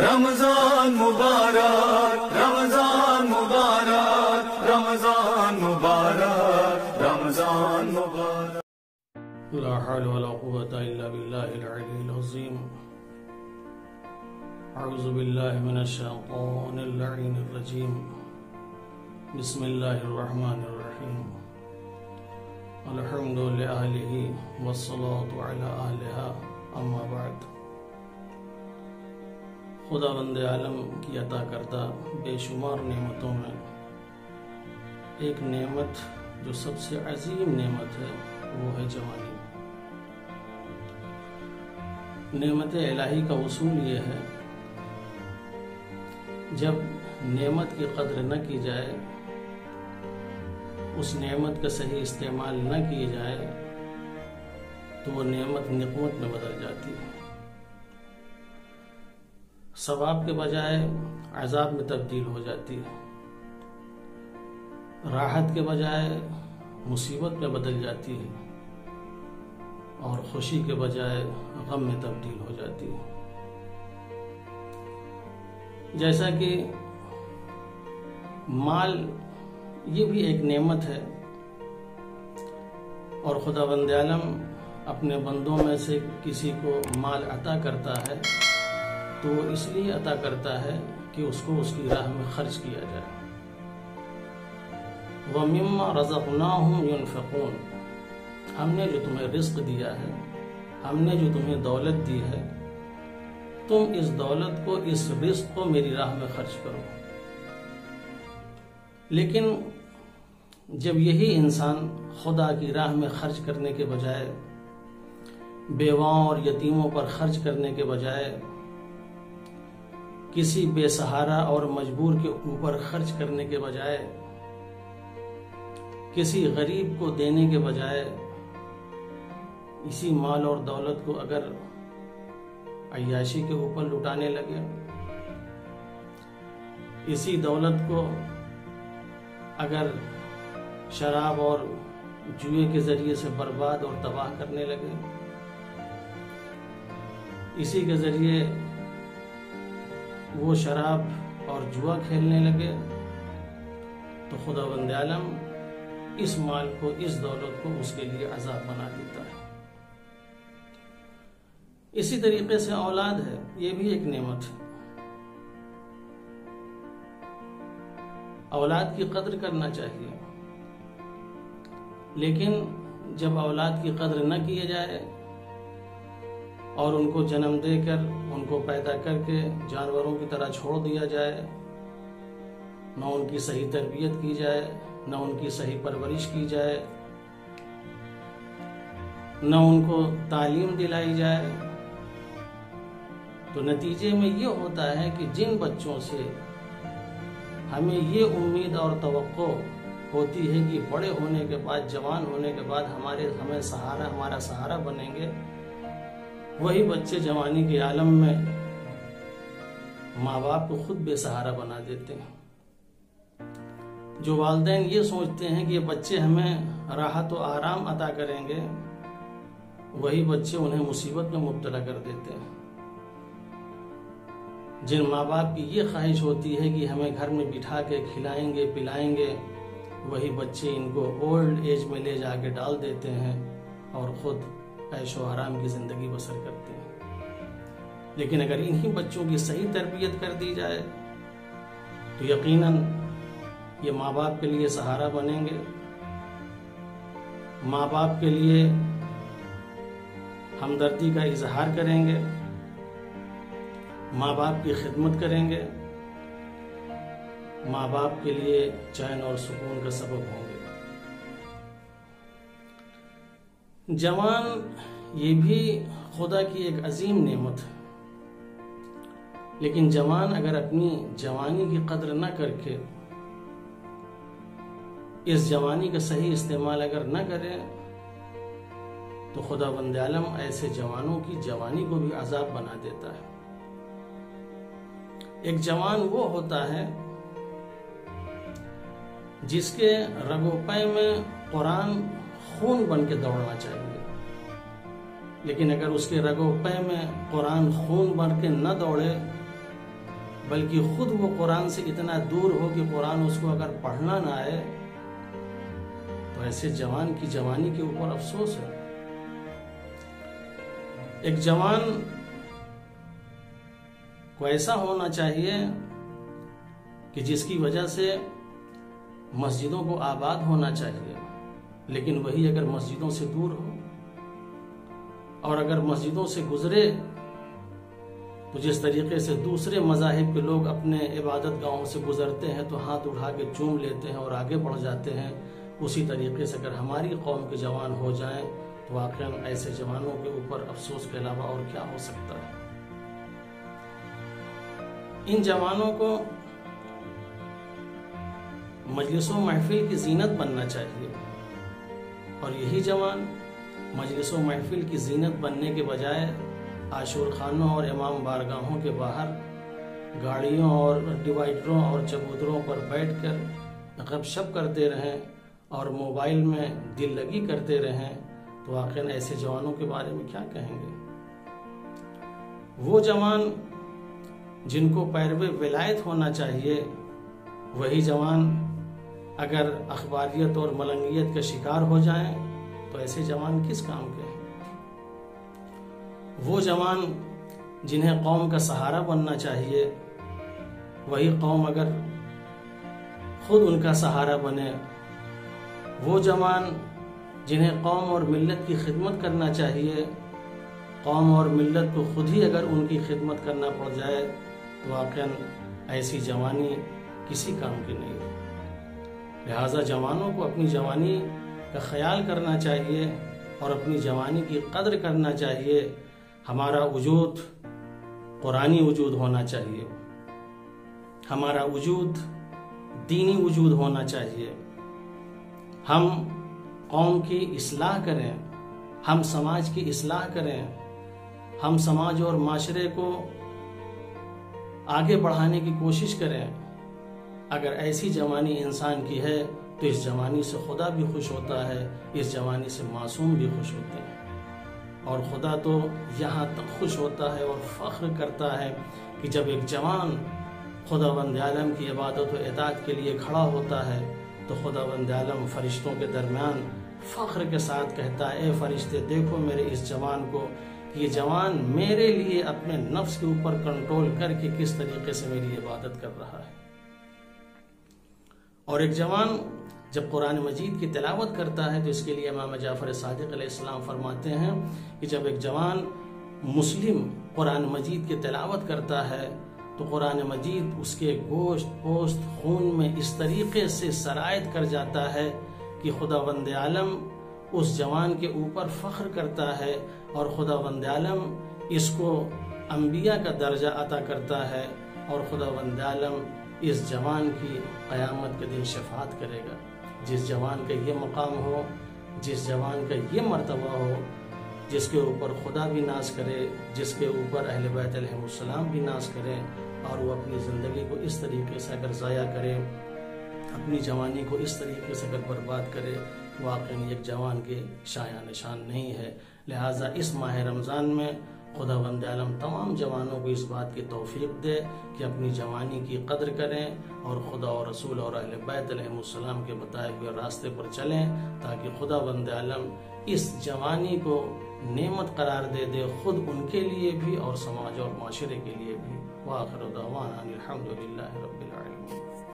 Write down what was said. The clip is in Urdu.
رمضان مبارک رمضان مبارک رمضان مبارک رمضان مبارک لا حول ولا قوة إلا بالله العلي العظيم. أعوذ بالله من الشيطان اللعين الرجيم. بسم الله الرحمن الرحيم. الحمد لأهله والصلاة على أهلها أما بعد. خداوند عالم کی عطا کردہ بے شمار نعمتوں میں ایک نعمت جو سب سے عظیم نعمت ہے وہ ہے جوانی. نعمت الہی کا اصول یہ ہے جب نعمت کی قدر نہ کی جائے، اس نعمت کا صحیح استعمال نہ کی جائے تو وہ نعمت نقمت میں بدل جاتی ہے، ثواب کے بجائے عذاب میں تبدیل ہو جاتی ہے، راحت کے بجائے مصیبت میں بدل جاتی ہے اور خوشی کے بجائے غم میں تبدیل ہو جاتی ہے. جیسا کہ مال یہ بھی ایک نعمت ہے اور خداوند عالم اپنے بندوں میں سے کسی کو مال عطا کرتا ہے تو وہ اس لیے عطا کرتا ہے کہ اس کو اس کی راہ میں خرچ کیا جائے. وَمِمَّا رَزَقْنَاهُمْ يُنْفِقُونَ، ہم نے جو تمہیں رزق دیا ہے، ہم نے جو تمہیں دولت دی ہے، تم اس دولت کو، اس رزق کو میری راہ میں خرچ کرو. لیکن جب یہی انسان خدا کی راہ میں خرچ کرنے کے بجائے، بیواؤں اور یتیموں پر خرچ کرنے کے بجائے، کسی بے سہارا اور مجبور کے اوپر خرچ کرنے کے بجائے، کسی غریب کو دینے کے بجائے، اسی مال اور دولت کو اگر عیاشی کے اوپر لٹانے لگے، اسی دولت کو اگر شراب اور جوئے کے ذریعے سے برباد اور تباہ کرنے لگے، اسی کے ذریعے وہ شراب اور جوا کھیلنے لگے، تو خداوند عالم اس مال کو، اس دولت کو اس کے لیے عذاب بنا دیتا ہے. اسی طریقے سے اولاد ہے، یہ بھی ایک نعمت ہے. اولاد کی قدر کرنا چاہیے، لیکن جب اولاد کی قدر نہ کی جائے اور ان کو جنم دے کر، ان کو پیدا کر کے جانوروں کی طرح چھوڑ دیا جائے، نہ ان کی صحیح تربیت کی جائے، نہ ان کی صحیح پرورش کی جائے، نہ ان کو تعلیم دلائی جائے، تو نتیجے میں یہ ہوتا ہے کہ جن بچوں سے ہمیں یہ امید اور توقع ہوتی ہے کہ بڑے ہونے کے بعد، جوان ہونے کے بعد ہمارا سہارا بنیں گے، وہی بچے جوانی کے عالم میں ماں باپ کو خود بے سہارا بنا دیتے ہیں. جو والدین یہ سوچتے ہیں کہ یہ بچے ہمیں راحت و آرام عطا کریں گے، وہی بچے انہیں مصیبت میں مبتلا کر دیتے ہیں. جن ماں باپ کی یہ خواہش ہوتی ہے کہ ہمیں گھر میں بٹھا کے کھلائیں گے، پلائیں گے، وہی بچے ان کو اولڈ ایج میں لے جا کے ڈال دیتے ہیں اور خود عیش و آرام کی زندگی بسر کرتے ہیں. لیکن اگر انہی بچوں کی صحیح تربیت کر دی جائے تو یقیناً یہ ماں باپ کے لیے سہارا بنیں گے، ماں باپ کے لیے ہمدردی کا اظہار کریں گے، ماں باپ کی خدمت کریں گے، ماں باپ کے لیے چین اور سکون کا سبب ہوں گے. جوان یہ بھی خدا کی ایک عظیم نعمت ہے، لیکن جوان اگر اپنی جوانی کی قدر نہ کر کے، اس جوانی کا صحیح استعمال اگر نہ کرے تو خداوند عالم ایسے جوانوں کی جوانی کو بھی عذاب بنا دیتا ہے. ایک جوان وہ ہوتا ہے جس کے رگ و پے میں قرآن خون بن کے دوڑنا چاہیے، لیکن اگر اس کے رگ و پے میں قرآن خون بن کے نہ دوڑے بلکہ خود وہ قرآن سے اتنا دور ہو کہ قرآن اس کو اگر پڑھنا نہ آئے تو ایسے جوان کی جوانی کے اوپر افسوس ہے۔ ایک جوان کو ایسا ہونا چاہیے کہ جس کی وجہ سے مسجدوں کو آباد ہونا چاہیے، لیکن وہی اگر مسجدوں سے دور ہو اور اگر مسجدوں سے گزرے تو جس طریقے سے دوسرے مذاہب کے لوگ اپنے عبادت گاہوں سے گزرتے ہیں تو ہاتھ اٹھا کے چوم لیتے ہیں اور آگے بڑھ جاتے ہیں، اسی طریقے سے اگر ہماری قوم کے جوان ہو جائیں تو واقعا ایسے جوانوں کے اوپر افسوس کے علاوہ اور کیا ہو سکتا ہے۔ ان جوانوں کو مجلس و محفل کی زینت بننا چاہیے، اور یہی جوان مجلس و محفل کی زینت بننے کے بجائے عاشور خانوں اور امام بارگاہوں کے باہر گاڑیوں اور ڈیوائڈروں اور چبوتروں پر بیٹھ کر غب شپ کرتے رہیں اور موبائل میں دل لگی کرتے رہیں تو واقعا ایسے جوانوں کے بارے میں کیا کہیں گے؟ وہ جوان جن کو پیرو ولایت ہونا چاہیے، وہی جوان اگر اخباریت اور ملنگیت کا شکار ہو جائیں تو ایسے جوان کس کام کے ہیں؟ وہ جوان جنہیں قوم کا سہارا بننا چاہیے، وہی قوم اگر خود ان کا سہارا بنے، وہ جوان جنہیں قوم اور ملت کی خدمت کرنا چاہیے، قوم اور ملت کو خود ہی اگر ان کی خدمت کرنا پڑ جائے تو واقعا ایسی جوانی کسی کام کی نہیں ہے۔ لہٰذا جوانوں کو اپنی جوانی کا خیال کرنا چاہیے اور اپنی جوانی کی قدر کرنا چاہیے۔ ہمارا وجود قرآنی وجود ہونا چاہیے، ہمارا وجود دینی وجود ہونا چاہیے۔ ہم قوم کی اصلاح کریں، ہم سماج کی اصلاح کریں، ہم سماج اور معاشرے کو آگے بڑھانے کی کوشش کریں۔ اگر ایسی جوانی انسان کی ہے تو اس جوانی سے خدا بھی خوش ہوتا ہے، اس جوانی سے معصوم بھی خوش ہوتے ہیں، اور خدا تو یہاں تک خوش ہوتا ہے اور فخر کرتا ہے کہ جب ایک جوان خداوند عالم کی عبادت و اطاعت کے لیے کھڑا ہوتا ہے تو خداوند عالم فرشتوں کے درمیان فخر کے ساتھ کہتا ہے، اے فرشتے دیکھو میرے اس جوان کو، یہ جوان میرے لیے اپنے نفس کے اوپر کنٹرول کر کے کس طریقے سے میری عبادت کر رہا ہے۔ اور ایک جوان جب قرآن مجید کی تلاوت کرتا ہے تو اس کے لیے امام جعفر صادق علیہ السلام فرماتے ہیں کہ جب ایک جوان مسلم قرآن مجید کی تلاوت کرتا ہے تو قرآن مجید اس کے گوشت پوست خون میں اس طریقے سے سرایت کر جاتا ہے کہ خداوند عالم اس جوان کے اوپر فخر کرتا ہے، اور خداوند عالم اس کو انبیاء کا درجہ عطا کرتا ہے، اور خداوند عالم اس جوان کی قیامت کے دن شفاعت کرے گا۔ جس جوان کا یہ مقام ہو، جس جوان کا یہ مرتبہ ہو، جس کے اوپر خدا بھی ناز کرے، جس کے اوپر اہل بیت علیہ السلام بھی ناز کرے، اور وہ اپنی زندگی کو اس طریقے سے اگر ضائع کرے، اپنی جوانی کو اس طریقے سے اگر برباد کرے، واقعی ایک جوان کے شایان نشان نہیں ہے۔ لہٰذا اس ماہ رمضان میں خداوند عالم تمام جوانوں کو اس بات کی توفیق دے کہ اپنی جوانی کی قدر کریں اور خدا اور رسول اور اہل بیت علیہ السلام کے بتائے ہوئے راستے پر چلیں، تاکہ خداوند عالم اس جوانی کو نعمت قرار دے دے، خود ان کے لیے بھی اور سماج اور معاشرے کے لیے بھی۔ وآخر دعوانا الحمدللہ رب العالمین۔